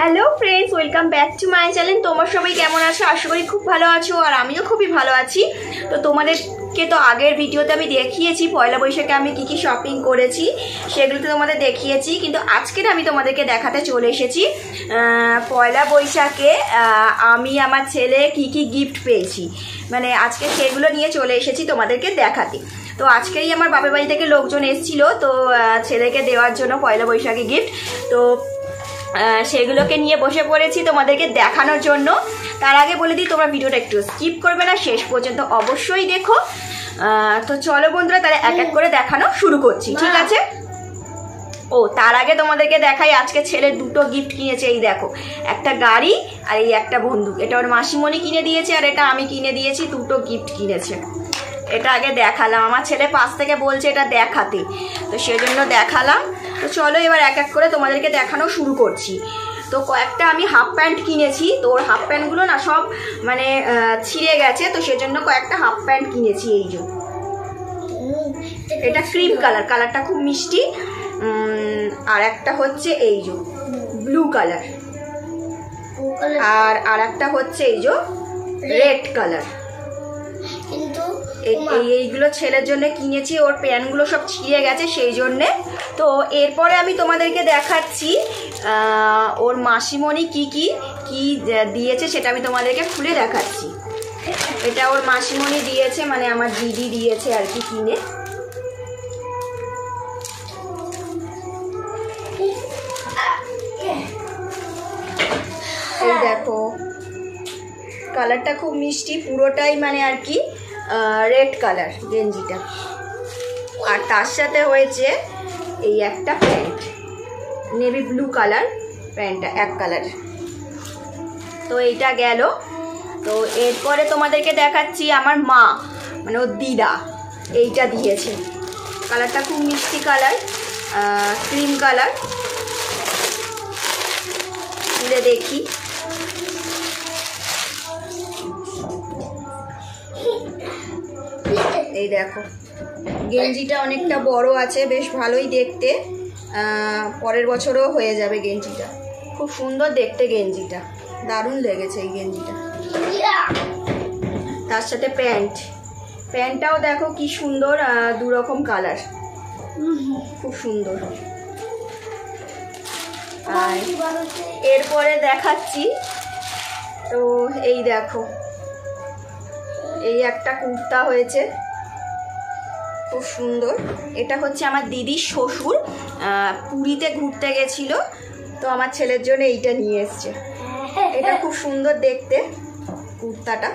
Hello friends, welcome back to my channel. তোমরা সবাই কেমন আছো? আশা করি খুব ভালো আছো, আর আমিও খুবই ভালো আছি। তো তোমাদেরকে তো আগের ভিডিওতে আমি দেখিয়েছি পয়লা বৈশাখে আমি কি কি শপিং করেছি, সেগুলো তো তোমাদের দেখিয়েছি। কিন্তু আজকের আমি তোমাদেরকে দেখাতে চলে এসেছি পয়লা বৈশাখে আমি আমার ছেলে কি কি গিফট পেয়েছি, মানে আজকে সেগুলো নিয়ে চলে এসেছি তোমাদেরকে দেখাতে। তো আজকেই আমার বাপের বাড়ি থেকে লোকজন এসেছিল, তো ছেলেকে দেওয়ার জন্য পয়লা বৈশাখী গিফট, তো সেগুলোকে নিয়ে বসে পড়েছি তোমাদেরকে দেখানোর জন্য। তার আগে বলে দিই, তোমরা ভিডিওটা একটু স্কিপ করবে না, শেষ পর্যন্ত অবশ্যই দেখো। তো চলো বন্ধুরা, তাহলে এক এক করে দেখানো শুরু করছি, ঠিক আছে? ও তার আগে তোমাদেরকে দেখাই, আজকে ছেলে দুটো গিফট কিনেছে। এই দেখো, একটা গাড়ি আর এই একটা বন্দুক। এটা ওর মাসিমণি কিনে দিয়েছে, আর এটা আমি কিনে দিয়েছি। দুটো গিফট কিনেছে, এটা আগে দেখালাম। আমার ছেলে পাশ থেকে বলছে এটা দেখাতে, তো সেজন্য দেখালাম। তো চলো এবার এক এক করে তোমাদেরকে দেখানো শুরু করছি। তো কয়েকটা আমি হাফ প্যান্ট কিনেছি, তো ওর হাফ প্যান্টগুলো না সব মানে ছিঁড়ে গেছে, তো সেজন্য কয়েকটা হাফ প্যান্ট কিনেছি। এই যে এটা ক্রিম কালার, কালারটা খুব মিষ্টি। আর একটা হচ্ছে এই যে ব্লু কালার, আর একটা হচ্ছে এই যে রেড কালার। এইগুলো ছেলের জন্য কিনেছি, ওর প্যান্টগুলো সব ছিঁড়ে গেছে সেই জন্যে। তো এরপরে আমি তোমাদেরকে দেখাচ্ছি ওর মাসিমণি কি দিয়েছে, সেটা আমি তোমাদেরকে খুলে দেখাচ্ছি। এটা ওর মাসিমণি দিয়েছে, মানে আমার দিদি দিয়েছে আর কি কিনে। এই দেখো, কালারটা খুব মিষ্টি, পুরোটাই মানে আর কি রেড কালার গেঞ্জিটা, আর তার সাথে হয়েছে এই একটা প্যান্ট, নেভি ব্লু কালার প্যান্টটা, এক কালার। তো এইটা গেল। তো এরপরে তোমাদেরকে দেখাচ্ছি আমার মা, মানে ওর দিদা এইটা দিয়েছে। কালারটা খুব মিষ্টি কালার, ক্রিম কালার। খুলে দেখি, এই দেখো গেঞ্জিটা অনেকটা বড় আছে, বেশ ভালোই দেখতে। পরের বছরও হয়ে যাবে গেঞ্জিটা। খুব সুন্দর দেখতে গেঞ্জিটা, দারুণ লেগেছে এই গেঞ্জিটা। তার সাথে প্যান্টটাও দেখো কি সুন্দর, দু রকম কালার, খুব সুন্দর। আর এরপরে দেখাচ্ছি, তো এই দেখো এই একটা কুর্তা হয়েছে, খুব সুন্দর। এটা হচ্ছে আমার দিদির শ্বশুর পুরীতে ঘুরতে গেছিল, তো আমার ছেলের জন্য এইটা নিয়ে এসছে। এটা খুব সুন্দর দেখতে কুর্তাটা।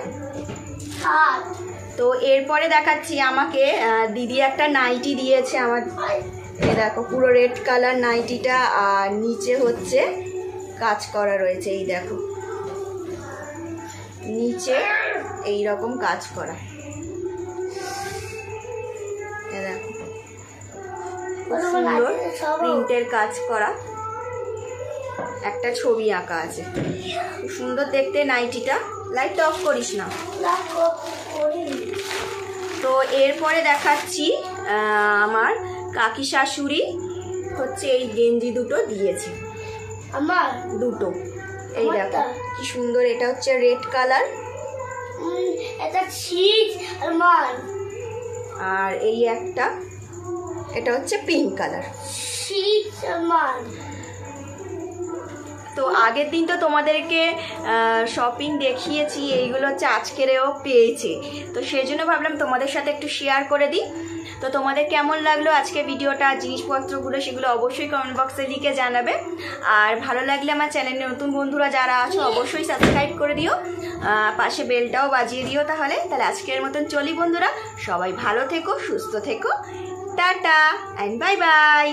তো এরপরে দেখাচ্ছি, আমাকে দিদি একটা নাইটি দিয়েছে আমার। এই দেখো পুরো রেড কালার নাইটিটা, আর নিচে হচ্ছে কাজ করা রয়েছে। এই দেখো নিচে এই রকম কাজ করা, দেখো খুব সুন্দর প্রিন্টের কাজ করা, একটা ছবি আঁকা আছে, খুব সুন্দর দেখতে নাইটিটা। লাইট অফ করিস না। তো এরপরে দেখাচ্ছি আমার কাকি শাশুড়ি হচ্ছে এই গেঞ্জি দুটো দিয়েছে, আমার দুটো। এই দেখো কি সুন্দর, এটা হচ্ছে রেড কালার, আর এই একটা, এটা হচ্ছে পিঙ্ক কালার। তো আগের দিন তো তোমাদেরকে শপিং দেখিয়েছি, এইগুলো হচ্ছে আজকেরও পেয়েছে, তো সেই জন্য ভাবলাম তোমাদের সাথে একটু শেয়ার করে দিই। তো তোমাদের কেমন লাগলো আজকে ভিডিওটা, জিনিসপত্রগুলো, সেগুলো অবশ্যই কমেন্ট বক্সে লিখে জানাবে। আর ভালো লাগলে আমার চ্যানেলে নতুন বন্ধুরা যারা আছো অবশ্যই সাবস্ক্রাইব করে দিও, পাশে বেলটাও বাজিয়ে দিও। তাহলে আজকের মতন চলি বন্ধুরা, সবাই ভালো থেকো, সুস্থ থেকো, টাটা অ্যান্ড বাই বাই।